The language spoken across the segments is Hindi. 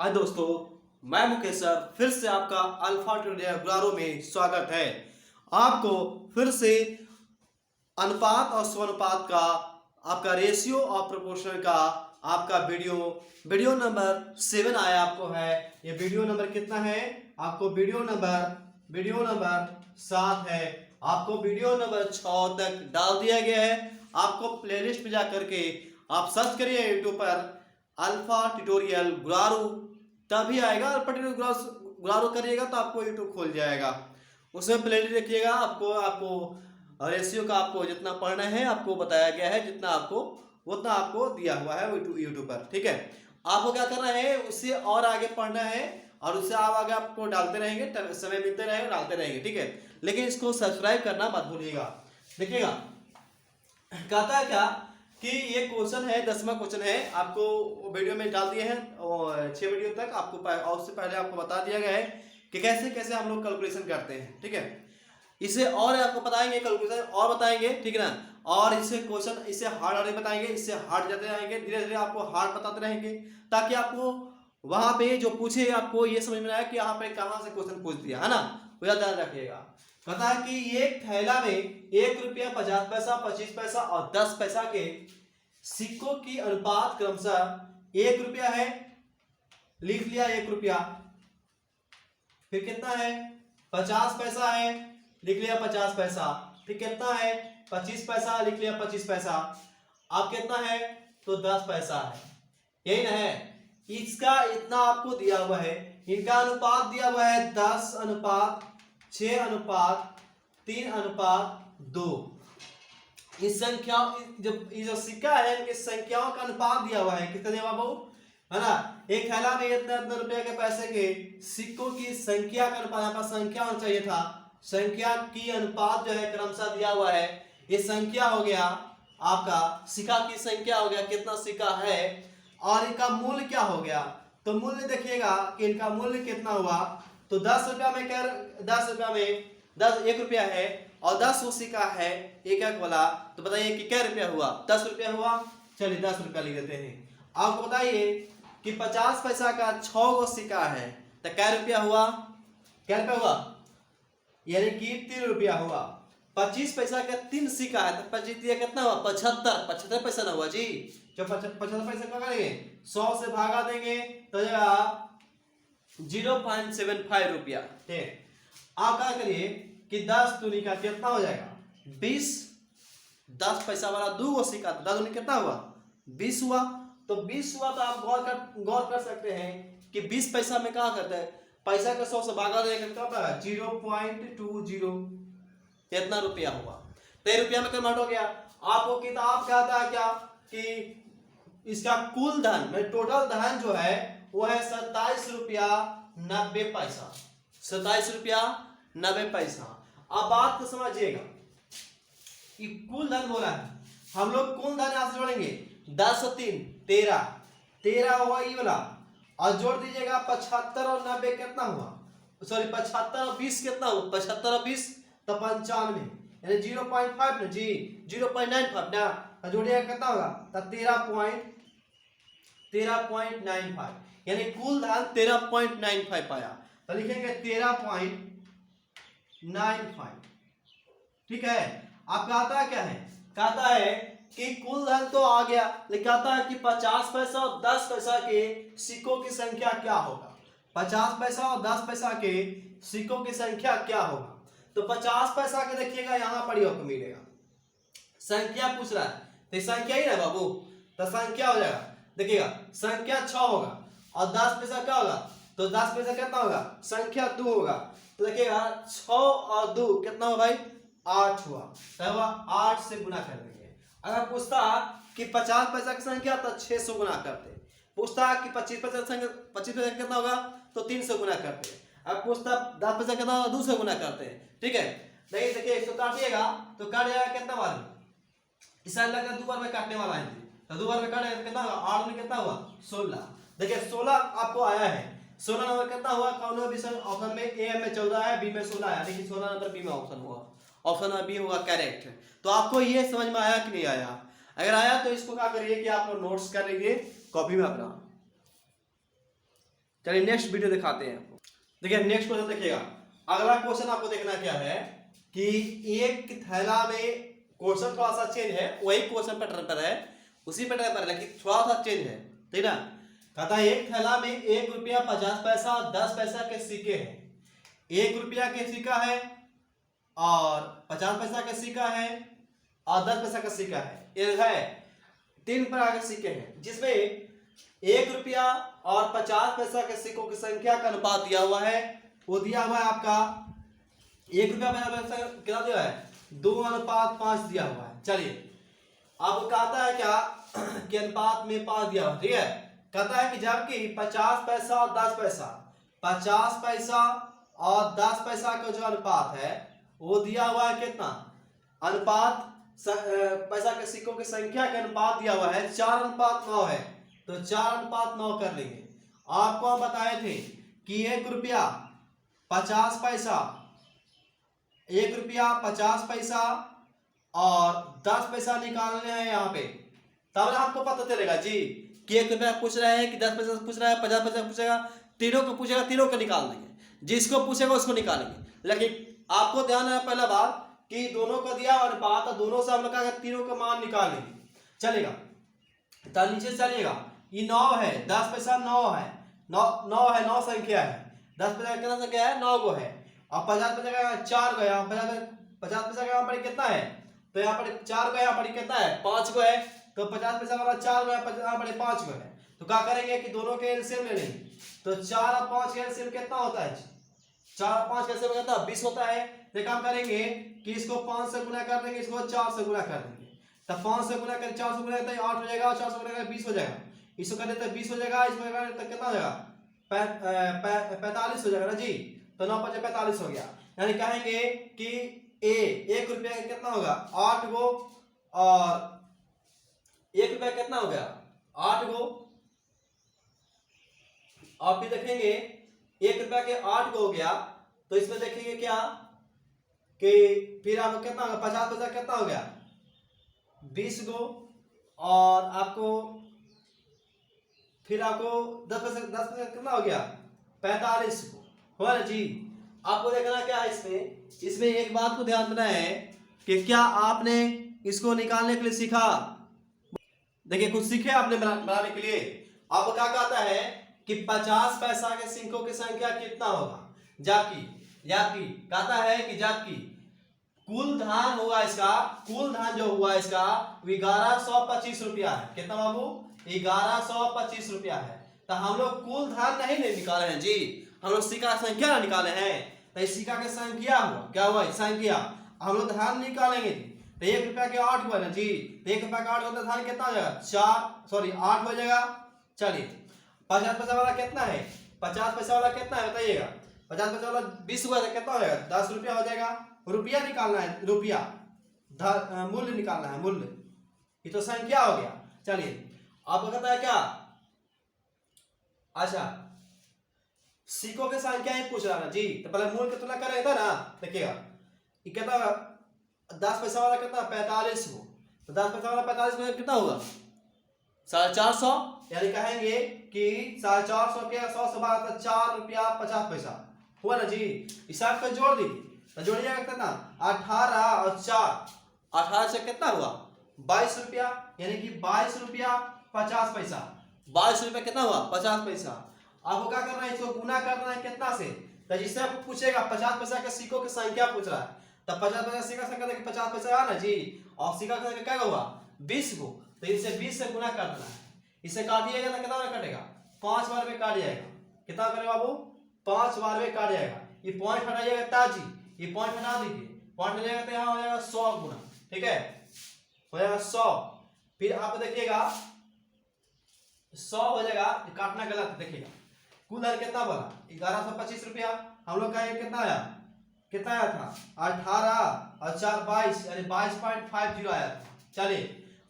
हाय दोस्तों, मैं मुकेश सर फिर से आपका अल्फा ट्यूटोरियल गुरारो में स्वागत है। आपको फिर से अनुपात और स्वानुपात का आपका रेशियो और प्रोपोर्शन का आपका वीडियो नंबर 7 आया आपको है। ये वीडियो नंबर कितना है? आपको वीडियो नंबर 7 है। आपको वीडियो नंबर 6 तक डाल दिया गया है। आपको प्लेलिस्ट में जा करके आप सर्च करिए यूट्यूब पर अल्फा ट्यूटोरियल गुरारू, तभी आएगा। अल्फा ट्यूटोरियल गुरारू करिएगा तो आपको यूट्यूब खोल जाएगा। उसमें प्लेलिस्ट देखिएगा। आपको रेशियो का आपको जितना पढ़ना है आपको बताया गया है, जितना आपको उतना आपको दिया हुआ है यूट्यूब पर। ठीक है, आपको क्या करना है, उससे और आगे पढ़ना है और उससे आप आगे आपको डालते रहेंगे, समय मिलते रहेंगे, डालते रहेंगे। ठीक है, लेकिन इसको सब्सक्राइब करना मत भूलिएगा। देखिएगा कहता है क्या कि ये क्वेश्चन है, 10वां क्वेश्चन है। आपको वीडियो में डाल दिए हैं और 6 वीडियो तक आपको और उससे पहले आपको बता दिया गया है कि कैसे कैसे हम लोग कैलकुलेशन करते हैं। ठीक है, इसे और आपको बताएंगे, कैलकुलेशन और बताएंगे। ठीक है ना, और इसे क्वेश्चन इससे हार्ड बताएंगे, इससे हार्ड जाते रहेंगे, धीरे धीरे आपको हार्ड बताते रहेंगे, ताकि आपको वहां पे जो पूछे आपको ये समझ में आए कि यहाँ पे कहाँ से क्वेश्चन पूछ दिया है ना। वो ध्यान रखिएगा। कहता है कि एक थैला में 1 रुपया 50 पैसा 25 पैसा और 10 पैसा के सिक्कों की अनुपात क्रमशः 1 रुपया है, लिख लिया 1 रुपया। फिर कितना है? 50 पैसा है, लिख लिया 50 पैसा। फिर कितना है? 25 पैसा, लिख लिया 25 पैसा। अब कितना है? तो 10 पैसा है। यही ना है, इसका इतना आपको दिया हुआ है। इनका अनुपात दिया हुआ है 10:6:3:2। इस संख्याओं जो सिक्का है इनकी संख्याओं का अनुपात दिया हुआ है। कितना दिया हुआ बाबू, है ना? एक थैला में इतने इतने रुपए के पैसे के सिक्कों की संख्या का अनुपात, यहाँ पर संख्या होना चाहिए था, संख्या की अनुपात जो है क्रमशः दिया हुआ है। ये संख्या हो गया आपका, सिक्का की संख्या हो गया, कितना सिक्का है, और इनका मूल्य क्या हो गया। तो मूल्य देखिएगा कि इनका मूल्य कितना हुआ। तो 10 रुपया में 1 रुपया है और 10 वो सिक्का है एक एक वाला। तो बताइए कि क्या रुपया हुआ? 10 रुपया हुआ। चलिए 10 रुपया लिख देते हैं। आपको बताइए कि 50 पैसा का 6 गो सिक्का है तो क्या रुपया हुआ? क्या रुपया हुआ? यानी कि 3 रुपया हुआ। 25 पैसा का 3 सिक्का है तो 25 दिया कितना हुआ? 75 पैसा ना हुआ जी। जो 75 पैसा क्या करेंगे? 100 से भागा देंगे तो 0.75 रुपया। ठीक, आप क्या करिए कि 10 दूनी का कितना हो जाएगा? 20। 10 पैसा वाला 2 गो सिक्का, 10 दूनी कितना हुआ? 20 हुआ। तो 20 हुआ तो आप गौर कर सकते हैं कि 20 पैसा में क्या करते हैं, पैसा का 100 से भागा देगा कितना? 0.20। इतना रुपया हुआ। तो रुपया में कन्वर्ट हो गया। आपको किताब कहता है क्या कि इसका कुल धन में टोटल धन जो है वो है 27 रुपया 90 पैसा। 27 रुपया 90 पैसा। अब बात को समझिएगा कि कुल धन बोला है, हम लोग कुल धन यहां से जोड़ेंगे। 10 और 3 13 हुआ ये वाला, और जोड़ दीजिएगा 75 और 90 कितना हुआ? सॉरी 75 और 20 कितना हुआ? 75 और 20 तो 95, यानी 0.5 ना जी, 0.95 ना, जोड़िएगा कितना होगा? तो 13.95, यानी कुल धन 13.95 पाया। तो लिखेंगे 13.95। ठीक है, आप कहता है क्या है? कहता है कि कुल धन तो आ गया, लेकिन कहता है कि 50 पैसा और 10 पैसा के सिक्कों की संख्या क्या होगा। 50 पैसा और 10 पैसा के सिक्कों की संख्या क्या होगा? तो 50 पैसा के देखिएगा यहाँ पर आपको मिलेगा, संख्या पूछ रहा है तो संख्या ही ना बाबू, तो संख्या हो जाएगा। देखिएगा संख्या 6 होगा और 10 पैसा क्या होगा? तो 10 पैसा कितना होगा? संख्या 2 होगा। तो देखिएगा 6 और 2 कितना हुआ भाई? 8 हुआ। तो हुआ 8 से गुना कर देंगे। अगर पूछता कि 50 पैसा की संख्या तो 6 से गुना करते। पूछता कि 25 पैसा संख्या 25 पैसा कितना होगा? तो 3 से गुना करते। अब पूछता 10 पैसा कितना होगा? 2 से गुना करते हैं। ठीक है, नहीं देखिए इसको काटिएगा तो काट जाएगा कितना बार? इस साइड लगा 2 बार में काटने वाला है तो 2 बार में काटेगा तो कितना होगा? 8 में कितना हुआ? 16। देखिए 16 आपको आया है। 16 नंबर कितना हुआ? कौन विषय ऑप्शन में? ए में 14 है, बी में 16 है, लेकिन 16 नंबर बी में ऑप्शन हुआ, ऑप्शन में बी होगा करेक्ट। तो आपको ये समझ में आया कि नहीं आया? अगर आया तो इसको क्या करिए कि आप नोट्स कर लीजिए कॉपी में अपना। चलिए नेक्स्ट वीडियो दिखाते हैं आपको। देखिए नेक्स्ट क्वेश्चन देखिएगा। अगला क्वेश्चन आपको देखना क्या है कि एक थैला में, क्वेश्चन थोड़ा सा चेंज है, वही क्वेश्चन पैटर्न पर है, उसी पैटर्न पर, लेकिन थोड़ा सा चेंज है, ठीक ना। कहता है एक थैला में 1 रुपया 50 पैसा 10 पैसा के सिक्के हैं। 1 रुपया के सिक्का है और 50 पैसा का सिक्का है और 10 पैसा का सिक्का है। ये है 3 प्रकार के सिक्के हैं, जिसमें 1 रुपया और 50 पैसा के सिक्कों की संख्या का अनुपात दिया हुआ है। वो दिया हुआ है आपका 1 रुपया 50 पैसा कितना दिया है, 2:5 दिया हुआ है। चलिए आपको कहता है क्या कि अनुपात में 5 दिया हुआ, ठीक है। कहता है कि जबकि 50 पैसा और 10 पैसा, 50 पैसा और 10 पैसा का जो अनुपात है वो दिया हुआ है कितना, अनुपात पैसा के सिक्कों की संख्या का अनुपात दिया हुआ है 4:9 है, तो 4:9 कर लेंगे। आपको हम बताए थे कि 1 रुपया 50 पैसा, 1 रुपया 50 पैसा और 10 पैसा निकालने हैं यहाँ पे, तब आपको पता चलेगा जी कि 1 रुपया पूछ रहा है कि 10 पैसा पूछ रहा है, 50 पैसा पूछेगा, तीनों को पूछेगा, तीनों को निकाल देंगे, जिसको पूछेगा उसको निकालेंगे। लेकिन आपको ध्यान है पहला बात कि दोनों को दिया अनुपात, दोनों से हम लोग तीनों का मान निकालेंगे, चलेगा। तो नीचे चलिएगा, ये 9 है, 10 पैसा 9 है, 9 है, 9 संख्या है, 10 पैसा कितना संख्या है, 9 गो है, और 50 पैसा का 4 गो है, 50 पैसा का यहाँ पर कितना है, तो यहाँ पर 4 गो, यहाँ पर कितना है, 5 गो है, तो 50 पैसा वाला 4 गो है, यहाँ पर 5 गो है। तो क्या करेंगे कि दोनों के एलसीएम ले लेंगे, तो 4 और 5 का एलसीएम कितना होता है, 4 और 5 का एलसीएम कितना 20 होता है। तो काम करेंगे कि इसको 5 से गुना कर देंगे, इसको 4 से गुना कर देंगे, तब 5 से गुना कर 4 से गुना करते 8 हो जाएगा, और 4 से गुना कर 20 हो जाएगा, इसको कर देते 20 हो जाएगा, इसको कर देते कितना हो जाएगा 45 हो जाएगा ना जी। तो 9 5 45 हो गया, यानी कहेंगे कि 1 रुपया का कितना होगा 8 गो, और 1 रुपया कितना हो गया 8 गो, और फिर देखेंगे 1 रुपया के 8 गो हो गया, तो इसमें देखेंगे क्या कि फिर आपको कितना होगा 50 पैसा कितना हो गया 20 गो, और आपको फिर आपको 10 पैसा कितना हो गया 45 गो, हुआ ना जी। आपको देखना क्या है इसमें एक बात को ध्यान देना है कि क्या आपने इसको निकालने के लिए सीखा, देखिए कुछ सीखे आपने बनाने के लिए। आपको क्या कहता है कि 50 पैसा के सिक्कों की संख्या कितना होगा, जबकि कहता है कि जबकि कुल धान हुआ इसका, कुल धान जो हुआ इसका 1125 रुपया है, कितना बाबू 1125 रुपया है। तो हम लोग कुल धान नहीं निकाले हैं जी, हम लोग सिक्का संख्या निकाले हैं। तो इस सिक्का की संख्या हुआ, क्या हुआ संख्या, हम लोग धान निकालेंगे जी। तो 1 रुपया के 8 हुआ ना जी, तो 1 रुपया का 8 होता धान कितना हो जाएगा 8 हो जाएगा। चलिए 50 पैसा वाला कितना है, 50 पैसा वाला कितना है बताइएगा, 50 पैसा वाला 20 हुआ तो कितना हो जाएगा 10 रुपया हो जाएगा। रुपया निकालना है, रुपया मूल्य निकालना है, मूल्य, ये तो संख्या हो गया। चलिए आपको कहता है क्या, अच्छा सिक्कों की संख्या ही पूछ रहा ना जी, तो पहले मूल्य कितना कर रहा था ना, देखिएगा ये कितना 10 पैसा वाला कितना 45 हो, तो 10 पैसा वाला 45 में कितना होगा 450, यानी कहेंगे कि 450 के 100 से 4 रुपया 50 पैसा हुआ ना जी। हिसाब पे जोड़ दीजिए, तो जोड़िएगा कितना 18 और 4, 18 से कितना हुआ 22 रुपया, यानी कि 22 रुपया 50 पैसा, 22 रुपया कितना हुआ 50 पैसा। आपको क्या करना है, इसको गुना करना है कितना से, तो जिससे आपको पूछेगा 50 पैसा के सिक्कों की संख्या पूछ रहा है, तब 50 पैसा सिक्का संख्या देखिए 50 पैसा है ना जी, और सिक्का का संख्या क्या हुआ 20 को, तो इसे 20 से गुना कर देना है, इसे काटिएगा तो कितना में कटेगा 5 बार में काट जाएगा, कितना करेगा बाबू 5 बार में काट जाएगा। ये पॉइंट हटाइएगा ताजी, ये पॉइंट हटा दीजिए, पॉइंट हो जाएगा तो यहाँ हो जाएगा 100 गुना, ठीक है हो जाएगा 100। फिर आप देखिएगा 100 हो जाएगा, काटना गलत है, देखिएगा कुल दर कितना बोला 1125 रुपया, हम लोग का कितना आया था 18 और 4 22, यानी 22.50 आया था। चलिए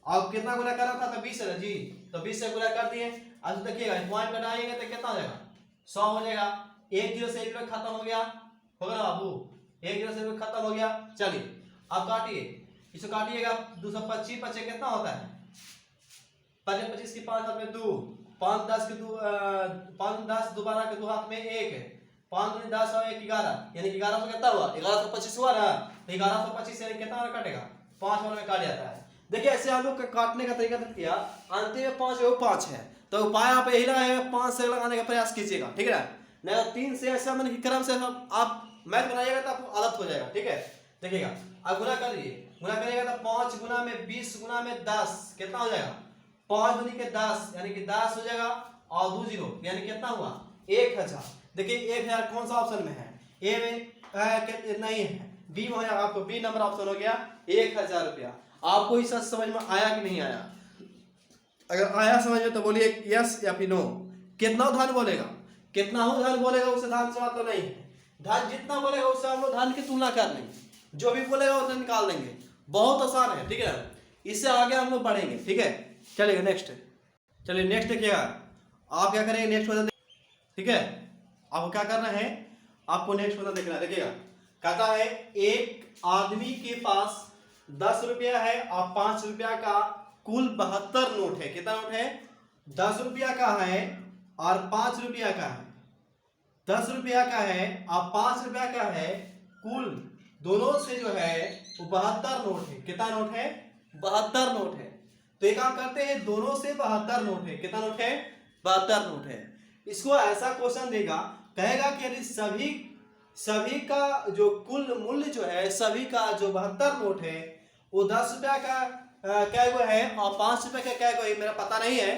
अब कितना गुना करना था तो 20 है ना जी, तो 20 से गुना कर दिए। अब तो देखिएगा पॉइंट घटाएंगे तो कितना हो जाएगा 100 हो जाएगा, 1 0 से 1 खत्म हो गया, होगा ना बाबू 1 0 से 1 खत्म हो गया। चलिए अब काटिए, इसको काटिएगा 225 पचे कितना होता है 25 की 5 में 2, 5 10 के 5 10 दोबारा के 2 हाथ में 1 है, 5 दूनी 10 और 1 11, यानी 1100 कितना हुआ, 1125 हुआ ना। तो 1125 यानी कितना कटेगा, 5 वाले में काट जाता है। देखिए ऐसे हम लोग काटने का तरीका किया, अंतिम में 5 वो 5 है, तो उपाय आप यही लगाएगा, 5 से लगाने का प्रयास कीजिएगा, ठीक है ना। नहीं तो 3 से ऐसा मैंने क्रम से आप मैथ बनाइएगा तो आपको आदत हो जाएगा, ठीक है। देखिएगा अब गुना करिए, गुना करिएगा तो 5 गुना में 20 गुना में 10 कितना हो जाएगा, 5 दूनी के 10 यानी कि 10 हो जाएगा, और 2 जीरो यानी कितना हुआ 1000। देखिए 1000 कौन सा ऑप्शन में है, ए में नहीं है, बी में हो जाएगा, आपको बी नंबर ऑप्शन हो गया 1000 रुपया। आपको इस समझ में आया कि नहीं आया, अगर आया समझ में तो बोलिए यस या फिर नो। कितना धन बोलेगा, कितना हो धन बोलेगा उससे धन से तो नहीं है, धन जितना बोलेगा उससे हम लोग धन की तुलना कर लेंगे, जो भी बोलेगा उतना निकाल देंगे, बहुत आसान है, ठीक है ना। इससे आगे हम लोग बढ़ेंगे, ठीक है। चलिए नेक्स्ट, चलिए नेक्स्ट देखिएगा, आप क्या करेंगे नेक्स्ट क्वेश्चन, ठीक है। आपको क्या करना है, आपको नेक्स्ट क्वेश्चन देखना है। देखिएगा कहता है एक आदमी के पास 10 रुपया है और 5 रुपया का कुल 72 नोट है। कितना नोट है, 10 रुपया का है और 5 रुपया का है, 10 रुपया का है और 5 रुपया का है, कुल दोनों से जो है वो 72 नोट है। कितना नोट है, 72 नोट है। तो एक काम करते हैं, दोनों से 72 नोट है। कितना नोट है, 72 नोट है। इसको ऐसा क्वेश्चन देगा, कहेगा कि यदि सभी का जो कुल मूल्य जो है, सभी का जो 72 नोट है वो 10 रुपया का क्या गो है और 5 रुपये का क्या गो है, मेरा पता नहीं है,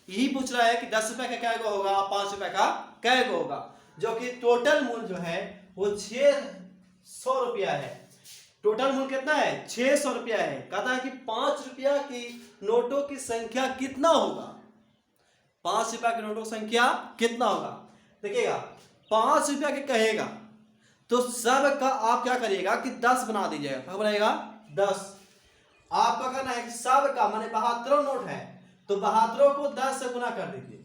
यही पूछ रहा है कि 10 रुपये का क्या गो होगा और 5 रुपये का क्या गो होगा, जो कि टोटल मूल्य जो है वो 600 रुपया है। टोटल मूल्य कितना है, 600 रुपया है। कहता है कि 5 रुपया की नोटों की संख्या कितना होगा, 5 रुपया की नोटों की संख्या कितना होगा। देखिएगा 5 रुपया के कहेगा तो सब का आप क्या करिएगा कि 10 बना दीजिएगा। क्या बनाएगा, 10। आपका करना है कि सब का माने 72 नोट है तो 72 को 10 से गुना कर दीजिए,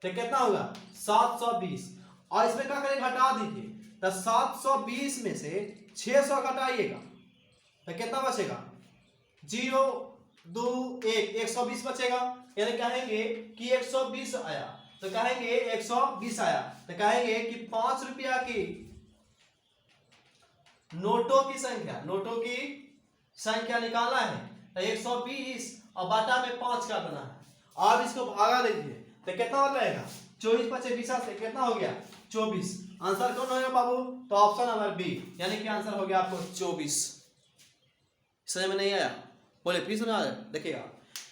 तो कितना होगा 720। और इसमें क्या करेंगे, घटा दीजिए, तो 720 में से 600 घटाइएगा तो कितना बचेगा, 0 2 1 120 बचेगा। यानी कहेंगे कि 120 आया, तो कहेंगे 120 आया, तो कहेंगे कि 5 रुपया की नोटों की संख्या निकालना है, तो 120 और बाटा में 5 का बना है। अब इसको भागा दीजिए तो कितना हो जाएगा, 24 5 20 से कितना हो गया 24। आंसर कौन होगा बाबू, तो ऑप्शन नंबर बी, यानी कि आंसर हो गया आपको 24। समझ में नहीं आया, बोले फिर समझ आ जाए। देखिएगा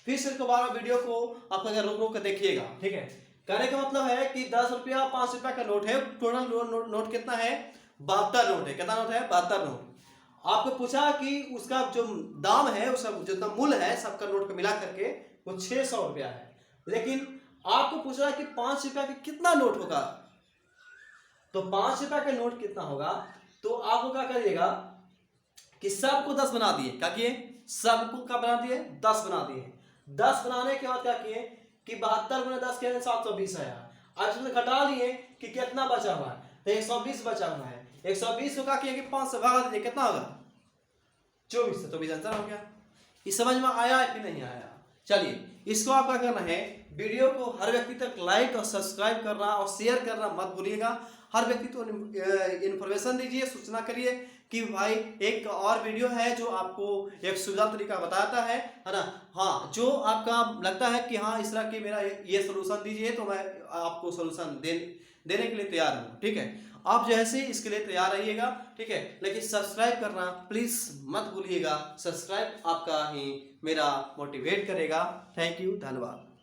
फिर से दोबारा वीडियो को आप अगर रोक के देखिएगा, ठीक है। कहने का मतलब है कि 10 रुपया 5 रुपया का नोट है, टोटल नोट कितना है, 72 नोट है। कितना नोट है, 72 नोट। आपको पूछा कि उसका जो दाम है, उसका जितना मूल्य है सबका नोट को मिला करके वो 600 रुपया है, लेकिन आपको पूछ रहा है कि 5 रुपया का कितना नोट होगा, तो 5 रुपया का नोट कितना होगा, तो आपको क्या करिएगा कि सबको 10 बना दिए। क्या किए, सबको क्या बना दिए, 10 बना दिए। 10 बनाने के बाद क्या किए कि 72 गुना 10 के 720 आया। अब इसमें घटा लिए कि कितना बचा हुआ है, तो 120 बचा हुआ है। 120 को क्या किया कि 5 से भागा दीजिए, कितना होगा 24 से, 24 आंसर हो गया। इस समझ में आया है कि नहीं आया। चलिए इसको आप क्या करना है, वीडियो को हर व्यक्ति तक लाइक और सब्सक्राइब करना और शेयर करना मत भूलिएगा। हर व्यक्ति को इन्फॉर्मेशन दीजिए, सूचना करिए कि भाई एक और वीडियो है जो आपको एक सुलझा तरीका बताता है ना। हाँ, जो आपका लगता है कि हाँ इस तरह की मेरा ये सोल्यूशन दीजिए, तो मैं आपको सोल्यूशन देने के लिए तैयार हूँ, ठीक है। आप जैसे इसके लिए तैयार रहिएगा, ठीक है। लेकिन सब्सक्राइब करना प्लीज़ मत भूलिएगा, सब्सक्राइब आपका ही मेरा मोटिवेट करेगा। थैंक यू, धन्यवाद।